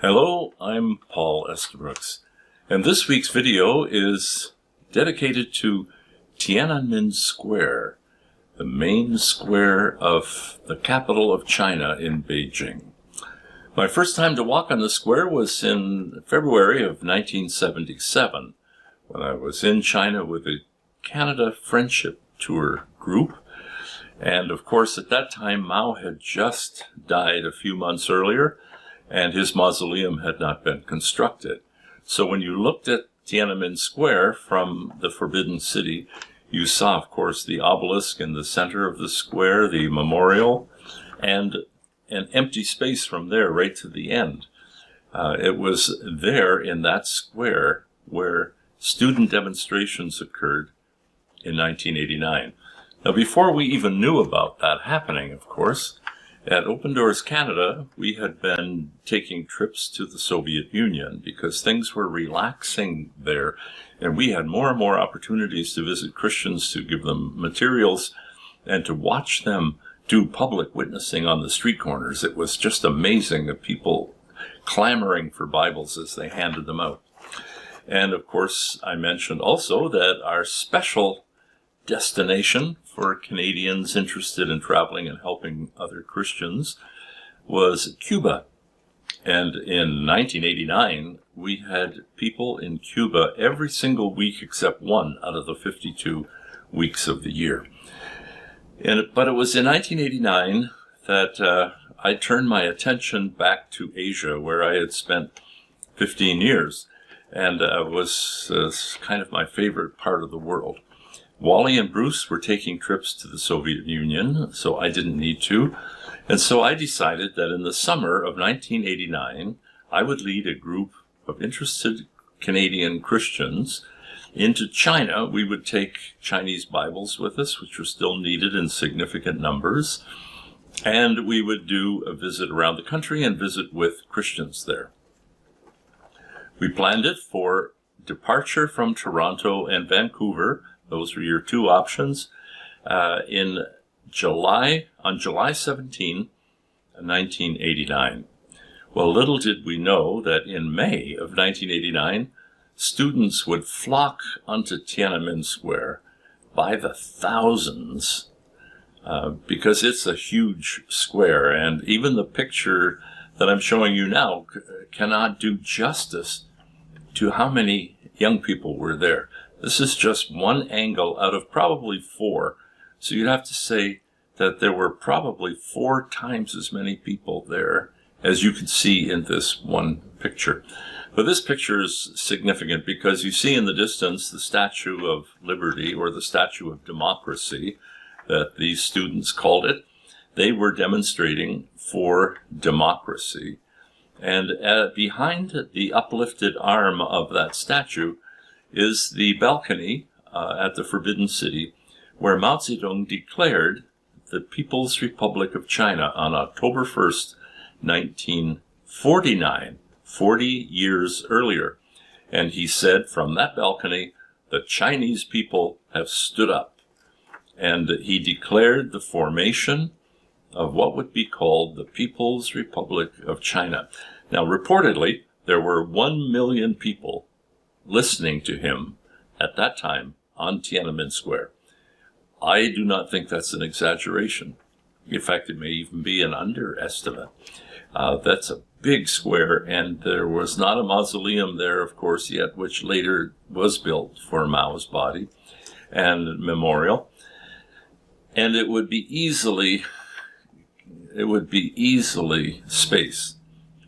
Hello, I'm Paul Estabrooks, and this week's video is dedicated to Tiananmen Square, the main square of the capital of China in Beijing. My first time to walk on the square was in February of 1977, when I was in China with a Canada Friendship Tour group. And of course, at that time, Mao had just died a few months earlier, and his mausoleum had not been constructed. So when you looked at Tiananmen Square from the Forbidden City, you saw, of course, the obelisk in the center of the square, the memorial, and an empty space from there right to the end. It was there in that square where student demonstrations occurred in 1989. Now, before we even knew about that happening, of course, at Open Doors Canada, we had been taking trips to the Soviet Union because things were relaxing there, and we had more and more opportunities to visit Christians, to give them materials, and to watch them do public witnessing on the street corners. It was just amazing, the people clamoring for Bibles as they handed them out. And of course, I mentioned also that our special destination for Canadians interested in traveling and helping other Christians was Cuba. And in 1989, we had people in Cuba every single week except one out of the 52 weeks of the year. But it was in 1989 that I turned my attention back to Asia, where I had spent 15 years, and was kind of my favorite part of the world. Wally and Bruce were taking trips to the Soviet Union, so I didn't need to. And so I decided that in the summer of 1989, I would lead a group of interested Canadian Christians into China. We would take Chinese Bibles with us, which were still needed in significant numbers, and we would do a visit around the country and visit with Christians there. We planned it for departure from Toronto and Vancouver. Those were your two options. On July 17, 1989. Well, little did we know that in May of 1989, students would flock onto Tiananmen Square by the thousands, because it's a huge square, and even the picture that I'm showing you now cannot do justice to how many young people were there. This is just one angle out of probably four. So you'd have to say that there were probably 4 times as many people there as you can see in this one picture. But this picture is significant because you see in the distance the Statue of Liberty, or the Statue of Democracy, that these students called it. They were demonstrating for democracy. And behind the uplifted arm of that statue is the balcony at the Forbidden City, where Mao Zedong declared the People's Republic of China on October 1st, 1949, 40 years earlier. And he said from that balcony, the Chinese people have stood up. And he declared the formation of what would be called the People's Republic of China. Now, reportedly, there were 1 million people listening to him at that time on Tiananmen Square. I do not think that's an exaggeration. In fact, it may even be an underestimate. That's a big square, and there was not a mausoleum there, of course, yet, which later was built for Mao's body and memorial. And it would be easily space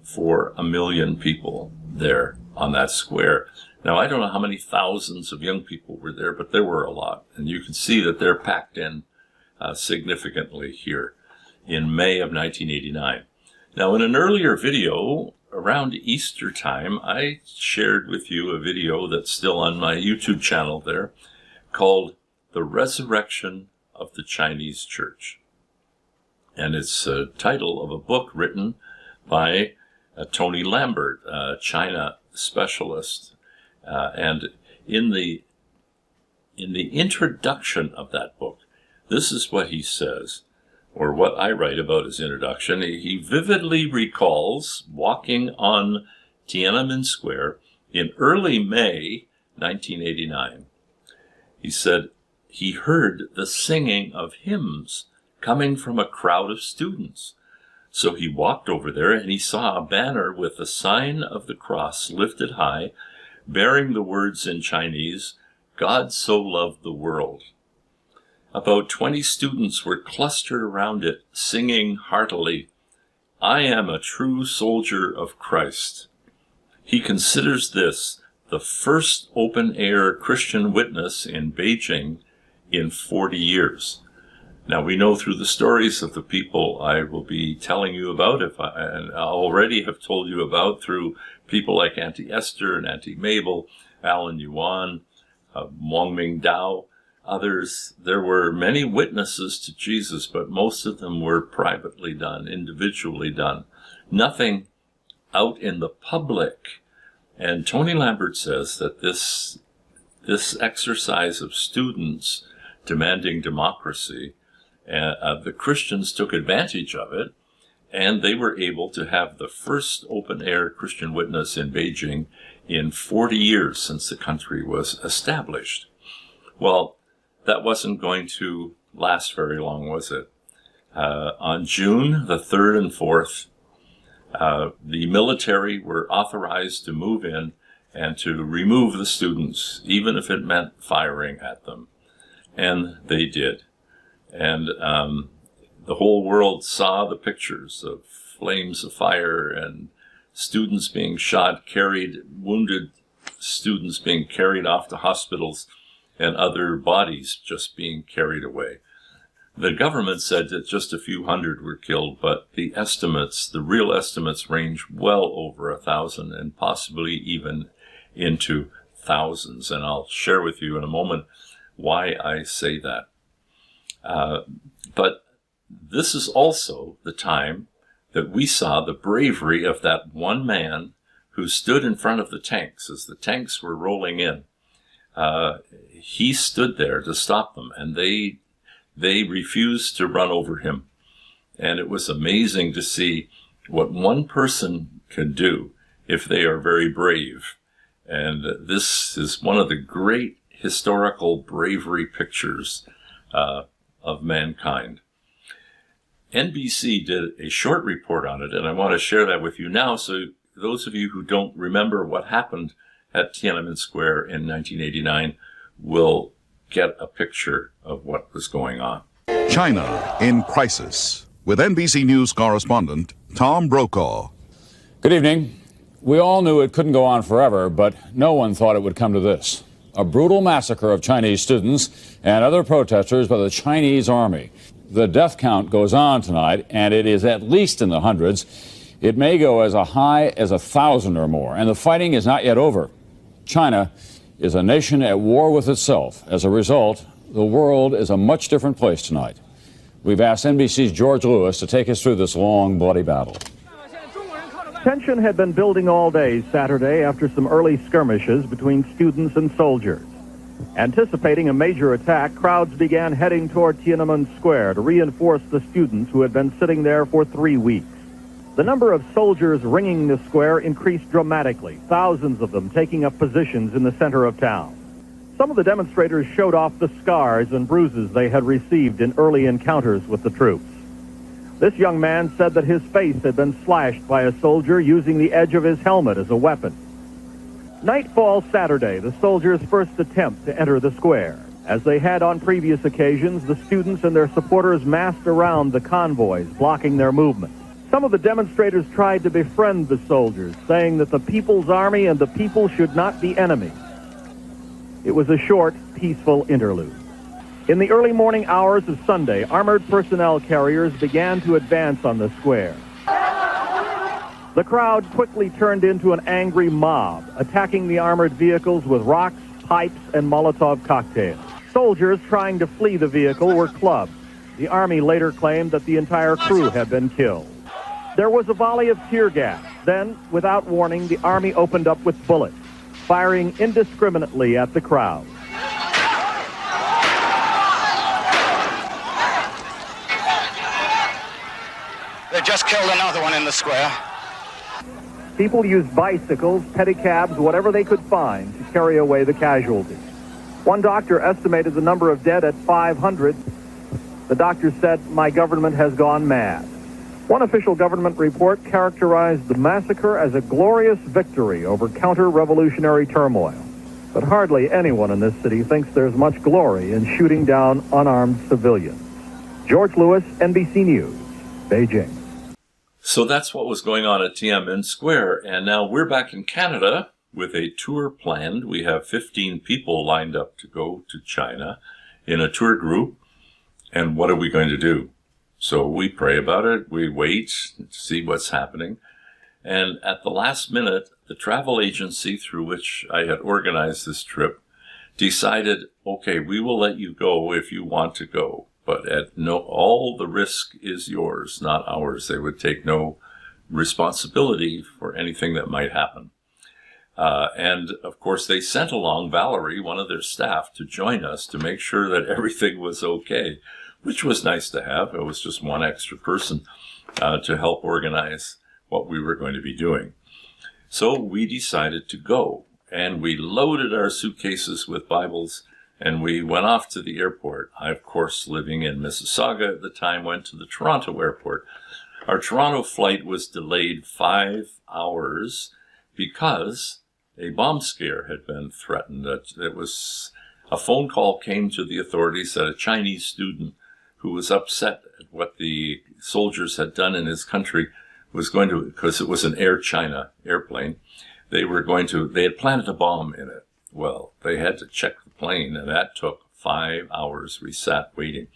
for 1 million people there on that square. Now, I don't know how many thousands of young people were there, but there were a lot. And you can see that they're packed in significantly here in May of 1989. Now, in an earlier video, around Easter time, I shared with you a video that's still on my YouTube channel there, called The Resurrection of the Chinese Church. And it's a title of a book written by Tony Lambert, a China specialist. And in the introduction of that book, this is what he says or what I write about his introduction, he vividly recalls walking on Tiananmen Square in early May 1989. He said he heard the singing of hymns coming from a crowd of students. So he walked over there and he saw a banner with the sign of the cross lifted high, bearing the words in Chinese, "God so loved the world." About 20 students were clustered around it, singing heartily, "I am a true soldier of Christ." He considers this the first open-air Christian witness in Beijing in 40 years. Now, we know through the stories of the people I will be telling you about, and I already have told you about through people like Auntie Esther and Auntie Mabel, Alan Yuan, Wong Ming Dao, others. There were many witnesses to Jesus, but most of them were privately done, individually done. Nothing out in the public. And Tony Lambert says that this exercise of students demanding democracy, the Christians took advantage of it, and they were able to have the first open-air Christian witness in Beijing in 40 years since the country was established. Well, that wasn't going to last very long, was it? On June the 3rd and 4th, the military were authorized to move in and to remove the students, even if it meant firing at them. And they did. And the whole world saw the pictures of flames of fire and students being shot, wounded students being carried off to hospitals, and other bodies just being carried away. The government said that just a few hundred were killed, but the real estimates range well over 1,000 and possibly even into thousands. And I'll share with you in a moment why I say that. But this is also the time that we saw the bravery of that one man who stood in front of the tanks as the tanks were rolling in. He stood there to stop them, and they refused to run over him. And it was amazing to see what one person can do if they are very brave. And this is one of the great historical bravery pictures of mankind. NBC did a short report on it, and I want to share that with you now, so those of you who don't remember what happened at Tiananmen Square in 1989 will get a picture of what was going on. China in crisis, with NBC News correspondent Tom Brokaw. Good evening. We all knew it couldn't go on forever, but no one thought it would come to this. A brutal massacre of Chinese students and other protesters by the Chinese army. The death count goes on tonight, and it is at least in the hundreds. It may go as high as 1,000 or more, and the fighting is not yet over. China is a nation at war with itself. As a result, the world is a much different place tonight. We've asked NBC's George Lewis to take us through this long, bloody battle. Tension had been building all day Saturday after some early skirmishes between students and soldiers. Anticipating a major attack, crowds began heading toward Tiananmen Square to reinforce the students who had been sitting there for 3 weeks. The number of soldiers ringing the square increased dramatically, thousands of them taking up positions in the center of town. Some of the demonstrators showed off the scars and bruises they had received in early encounters with the troops. This young man said that his face had been slashed by a soldier using the edge of his helmet as a weapon. Nightfall Saturday, the soldiers' first attempt to enter the square. As they had on previous occasions, the students and their supporters massed around the convoys, blocking their movement. Some of the demonstrators tried to befriend the soldiers, saying that the People's Army and the people should not be enemies. It was a short, peaceful interlude. In the early morning hours of Sunday, armored personnel carriers began to advance on the square. The crowd quickly turned into an angry mob, attacking the armored vehicles with rocks, pipes, and Molotov cocktails. Soldiers trying to flee the vehicle were clubbed. The Army later claimed that the entire crew had been killed. There was a volley of tear gas. Then, without warning, the Army opened up with bullets, firing indiscriminately at the crowd. just killed another one in the square. People used bicycles, pedicabs, whatever they could find to carry away the casualties. One doctor estimated the number of dead at 500. The doctor said, "My government has gone mad." One official government report characterized the massacre as a glorious victory over counter-revolutionary turmoil. But hardly anyone in this city thinks there's much glory in shooting down unarmed civilians. George Lewis, NBC News, Beijing. So that's what was going on at Tiananmen Square, and now we're back in Canada with a tour planned. We have 15 people lined up to go to China in a tour group, and what are we going to do? So we pray about it, we wait to see what's happening, and at the last minute, the travel agency through which I had organized this trip decided, okay, we will let you go if you want to go. But all the risk is yours, not ours. They would take no responsibility for anything that might happen. And of course, they sent along Valerie, one of their staff, to join us to make sure that everything was okay, which was nice to have. It was just one extra person to help organize what we were going to be doing. So we decided to go, and we loaded our suitcases with Bibles, and we went off to the airport. I, of course, living in Mississauga at the time, went to the Toronto airport. Our Toronto flight was delayed 5 hours because a bomb scare had been threatened. It was a phone call came to the authorities that a Chinese student who was upset at what the soldiers had done in his country was going to, because it was an Air China airplane, they had planted a bomb in it. Well, they had to check the plane, and that took 5 hours. We sat waiting.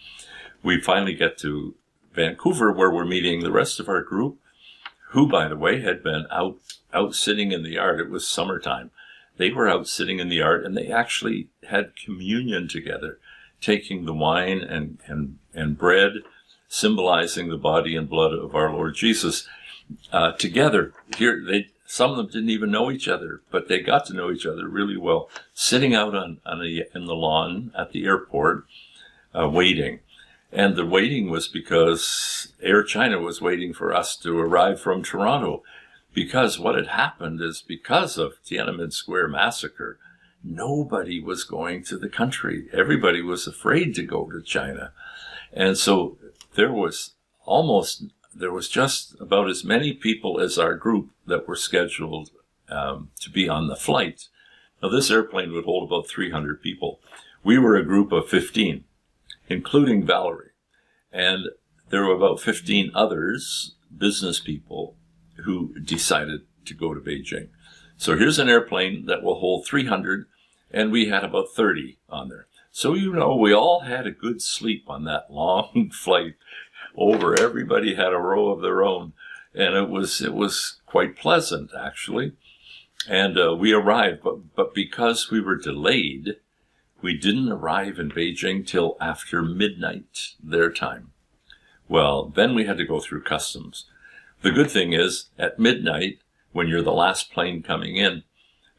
We finally get to Vancouver, where we're meeting the rest of our group, who, by the way, had been out sitting in the yard. It was summertime. They were out sitting in the yard, and they actually had communion together, taking the wine and bread, symbolizing the body and blood of our Lord Jesus, together. Here, some of them didn't even know each other, but they got to know each other really well, sitting out in the lawn at the airport, waiting. And the waiting was because Air China was waiting for us to arrive from Toronto, because what had happened is, because of Tiananmen Square massacre, nobody was going to the country. Everybody was afraid to go to China. And so there was just about as many people as our group that were scheduled to be on the flight. Now, this airplane would hold about 300 people. We were a group of 15, including Valerie. And there were about 15 others, business people, who decided to go to Beijing. So here's an airplane that will hold 300, and we had about 30 on there. So, we all had a good sleep on that long flight over. Everybody had a row of their own, and it was quite pleasant, actually. And we arrived, but because we were delayed, we didn't arrive in Beijing till after midnight their time. Well, then we had to go through customs. The good thing is, at midnight, when you're the last plane coming in,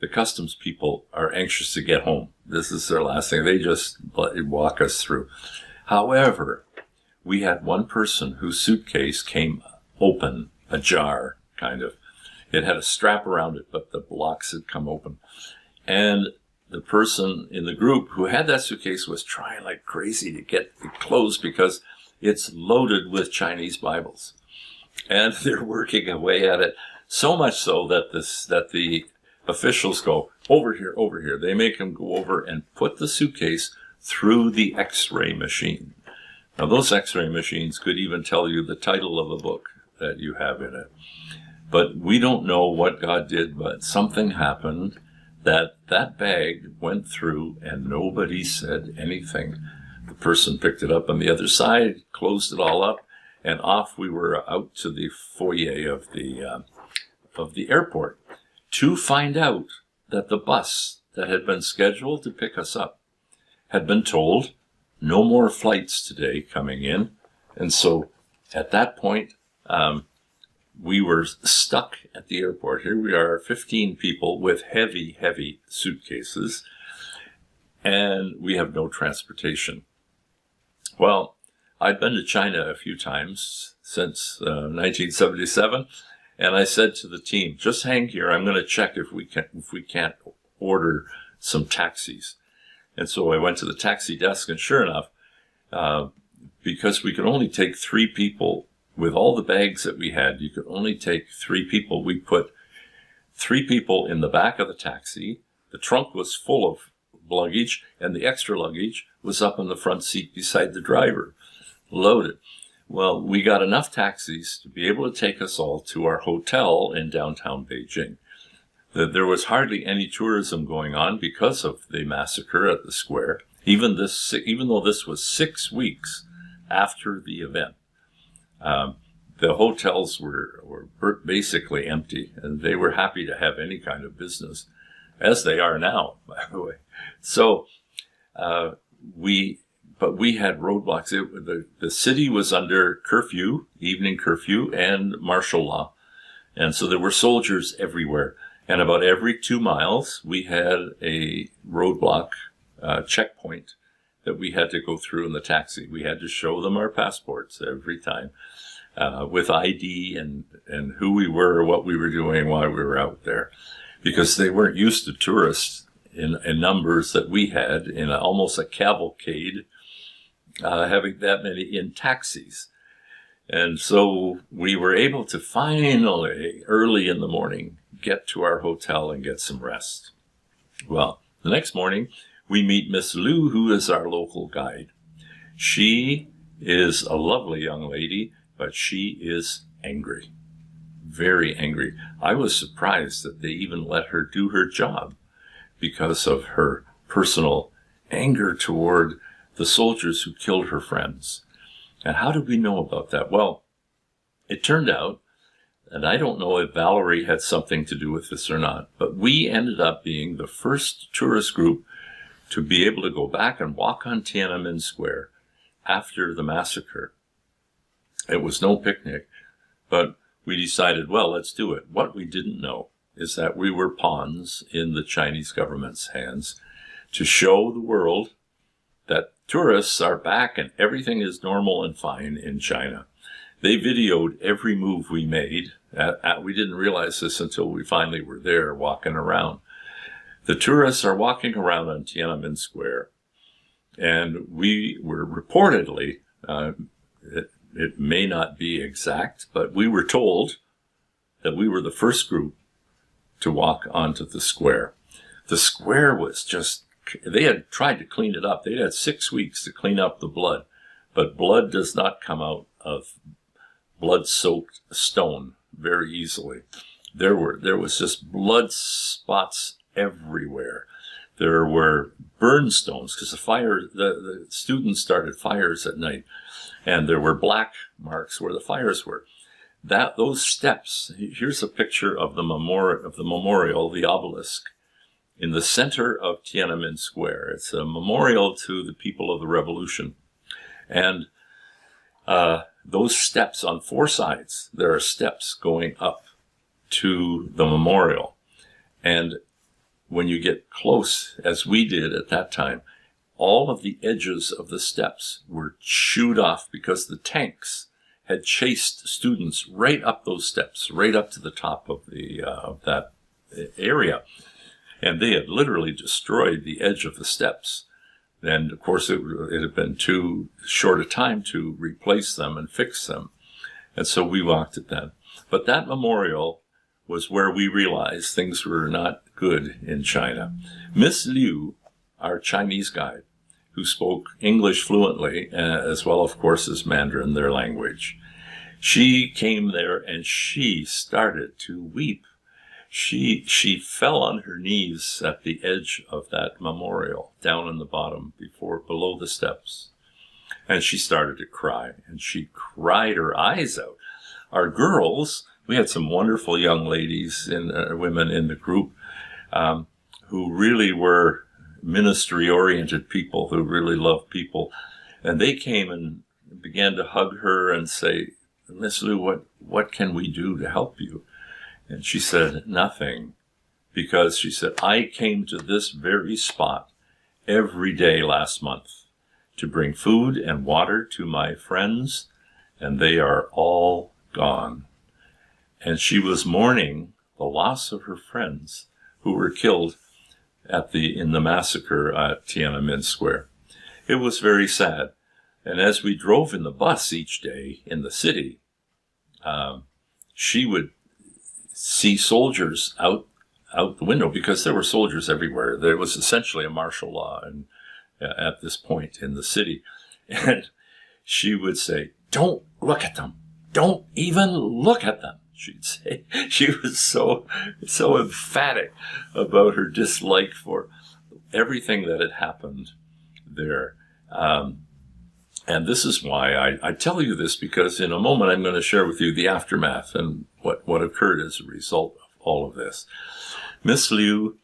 the customs people are anxious to get home. This is their last thing. They just walk us through. However, we had one person whose suitcase came open, ajar, kind of. It had a strap around it, but the blocks had come open. And the person in the group who had that suitcase was trying like crazy to get it closed because it's loaded with Chinese Bibles. And they're working away at it, so much so that the officials go, over here. They make him go over and put the suitcase through the X-ray machine. Now, those X-ray machines could even tell you the title of a book that you have in it. But we don't know what God did, but something happened that bag went through and nobody said anything. The person picked it up on the other side, closed it all up, and off we were out to the foyer of the airport to find out that the bus that had been scheduled to pick us up had been told no more flights today coming in. And so at that point, we were stuck at the airport. Here we are, 15 people with heavy, heavy suitcases, and we have no transportation. Well, I'd been to China a few times since 1977, and I said to the team, just hang here. I'm going to check if we can't order some taxis. And so I went to the taxi desk, and sure enough, because we could only take 3 people with all the bags that we had, you could only take 3 people. We put 3 people in the back of the taxi. The trunk was full of luggage, and the extra luggage was up in the front seat beside the driver, loaded. Well, we got enough taxis to be able to take us all to our hotel in downtown Beijing. There was hardly any tourism going on because of the massacre at the square, even though this was 6 weeks after the event. The hotels were basically empty, and they were happy to have any kind of business, as they are now, by the way. So we had roadblocks. The city was under curfew, evening curfew, and martial law. And so there were soldiers everywhere. And about every 2 miles, we had a roadblock checkpoint that we had to go through in the taxi. We had to show them our passports every time with ID and who we were, what we were doing while we were out there, because they weren't used to tourists in numbers that we had in almost a cavalcade, having that many in taxis. And so we were able to finally, early in the morning, get to our hotel and get some rest. Well, the next morning, we meet Miss Liu, who is our local guide. She is a lovely young lady, but she is angry, very angry. I was surprised that they even let her do her job because of her personal anger toward the soldiers who killed her friends. And how did we know about that? Well, it turned out, and I don't know if Valerie had something to do with this or not, but we ended up being the first tourist group to be able to go back and walk on Tiananmen Square after the massacre. It was no picnic, but we decided, well, let's do it. What we didn't know is that we were pawns in the Chinese government's hands to show the world that tourists are back and everything is normal and fine in China. They videoed every move we made. We didn't realize this until we finally were there walking around. The tourists are walking around on Tiananmen Square, and we were reportedly, it may not be exact, but we were told that we were the first group to walk onto the square. The square was just, they had tried to clean it up. They'd had 6 weeks to clean up the blood, but blood does not come out of blood-soaked stone very easily. There was just blood spots everywhere. There were burn stones because the students started fires at night, and there were black marks where the fires were. Those steps. Here's a picture of the memorial, the obelisk, in the center of Tiananmen Square. It's a memorial to the people of the revolution, and those steps on 4 sides. There are steps going up to the memorial, and when you get close, as we did at that time, all of the edges of the steps were chewed off because the tanks had chased students right up those steps, right up to the top of that area. And they had literally destroyed the edge of the steps. And of course, it had been too short a time to replace them and fix them. And so we walked at that. But that memorial was where we realized things were not good in China. Miss Liu, our Chinese guide, who spoke English fluently, as well, of course, as Mandarin, their language, she came there and she started to weep. She fell on her knees at the edge of that memorial, down in the bottom, below the steps. And she started to cry, and she cried her eyes out. Our girls, we had some wonderful young ladies and women in the group who really were ministry-oriented people, who really loved people. And they came and began to hug her and say, Miss Liu, what can we do to help you? And she said, nothing, because she said, I came to this very spot every day last month. to bring food and water to my friends, and they are all gone." And she was mourning the loss of her friends who were killed in the massacre at Tiananmen Square. It was very sad. And as we drove in the bus each day in the city, she would see soldiers out the window, because there were soldiers everywhere. There was essentially a martial law at this point in the city. And she would say, "Don't look at them. Don't even look at them," she'd say. She was so emphatic about her dislike for everything that had happened there. And this is why I tell you this, because in a moment I'm going to share with you the aftermath and what occurred as a result of all of this. Miss Liu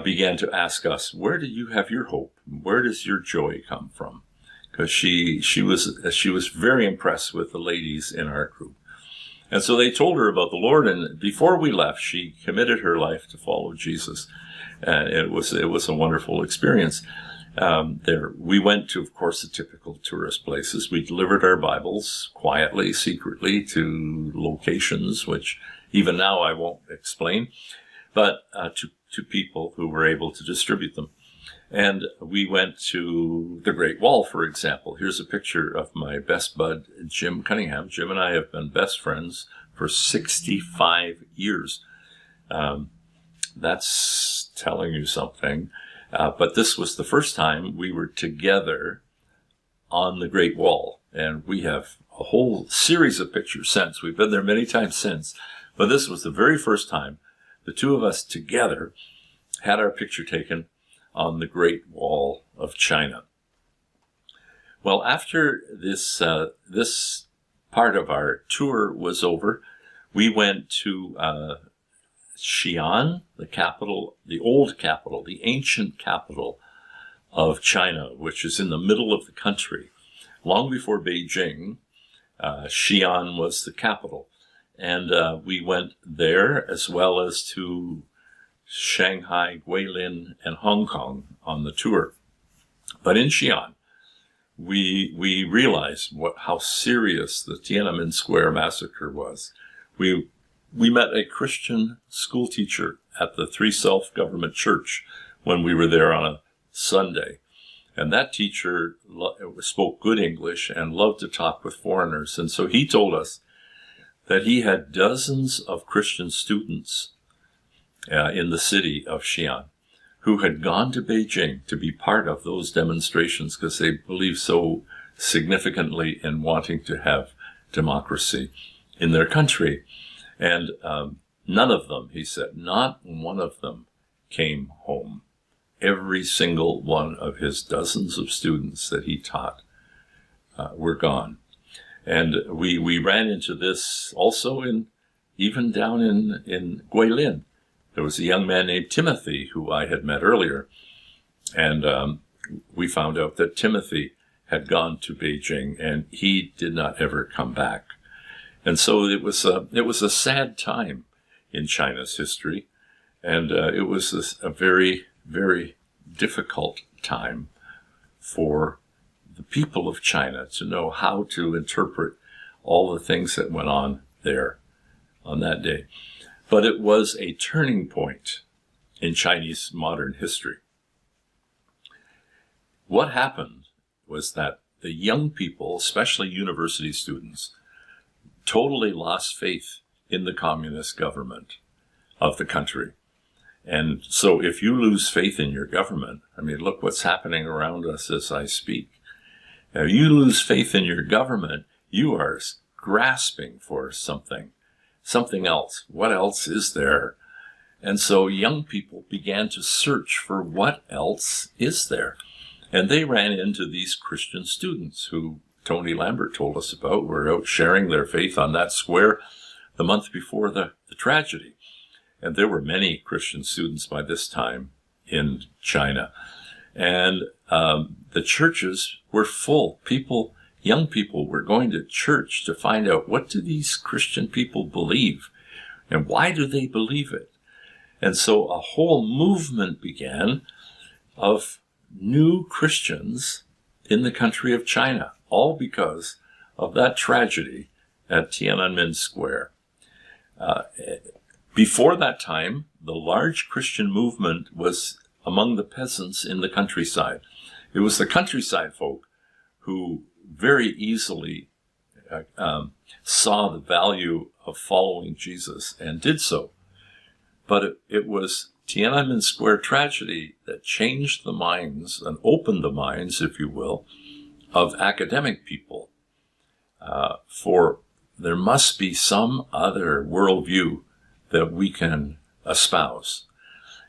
began to ask us, "Where do you have your hope? Where does your joy come from?" Because she was very impressed with the ladies in our group. And so they told her about the Lord, and before we left, she committed her life to follow Jesus. And it was a wonderful experience. There, we went to, of course, the typical tourist places. We delivered our Bibles quietly, secretly, to locations, which even now I won't explain, but to people who were able to distribute them. And we went to the Great Wall, for example. Here's a picture of my best bud, Jim Cunningham. Jim and I have been best friends for 65 years. That's telling you something. But this was the first time we were together on the Great Wall. And we have a whole series of pictures since. We've been there many times since. But this was the very first time the two of us together had our picture taken on the Great Wall of China. Well, after this part of our tour was over, we went to Xi'an, the capital, the old capital, the ancient capital of China, which is in the middle of the country. Long before Beijing, Xi'an was the capital. And we went there, as well as to Shanghai, Guilin, and Hong Kong on the tour. But in Xi'an, we realized how serious the Tiananmen Square massacre was. We met a Christian school teacher at the Three Self-Government Church when we were there on a Sunday. And that teacher spoke good English and loved to talk with foreigners. And so he told us that he had dozens of Christian students in the city of Xi'an who had gone to Beijing to be part of those demonstrations because they believed so significantly in wanting to have democracy in their country. And none of them, he said, not one of them came home. Every single one of his dozens of students that he taught were gone. And we ran into this also even down in Guilin. There was a young man named Timothy who I had met earlier. And we found out that Timothy had gone to Beijing and he did not ever come back. And so it was a sad time in China's history. And it was a very, very difficult time for the people of China to know how to interpret all the things that went on there on that day. But it was a turning point in Chinese modern history. What happened was that the young people, especially university students, totally lost faith in the communist government of the country. And so if you lose faith in your government, I mean, look what's happening around us as I speak. If you lose faith in your government, you are grasping for something else. What else is there? And so young people began to search for what else is there. And they ran into these Christian students who Tony Lambert told us about were out sharing their faith on that square the month before the tragedy. And there were many Christian students by this time in China. And the churches were full. Young people were going to church to find out, what do these Christian people believe? And why do they believe it? And so a whole movement began of new Christians in the country of China, all because of that tragedy at Tiananmen Square. Before that time, the large Christian movement was among the peasants in the countryside. It was the countryside folk who very easily saw the value of following Jesus and did so. But it was Tiananmen Square tragedy that changed the minds and opened the minds, if you will, of academic people. For there must be some other worldview that we can espouse.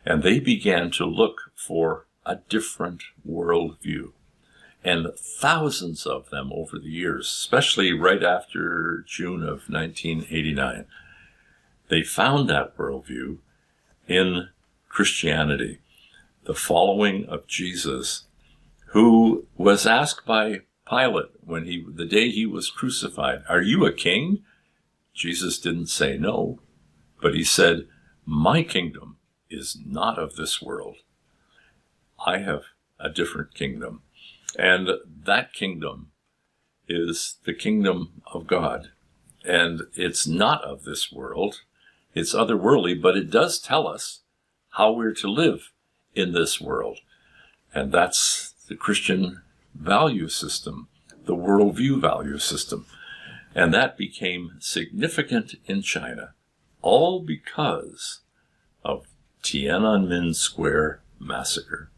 And they began to look for a different worldview. And thousands of them over the years, especially right after June of 1989, they found that worldview in Christianity, the following of Jesus, who was asked by Pilate the day he was crucified, "Are you a king?" Jesus didn't say no, but he said, "My kingdom is not of this world. I have a different kingdom." And that kingdom is the kingdom of God. And it's not of this world. It's otherworldly, but it does tell us how we're to live in this world. And that's the Christian value system, the worldview value system. And that became significant in China, all because of Tiananmen Square massacre.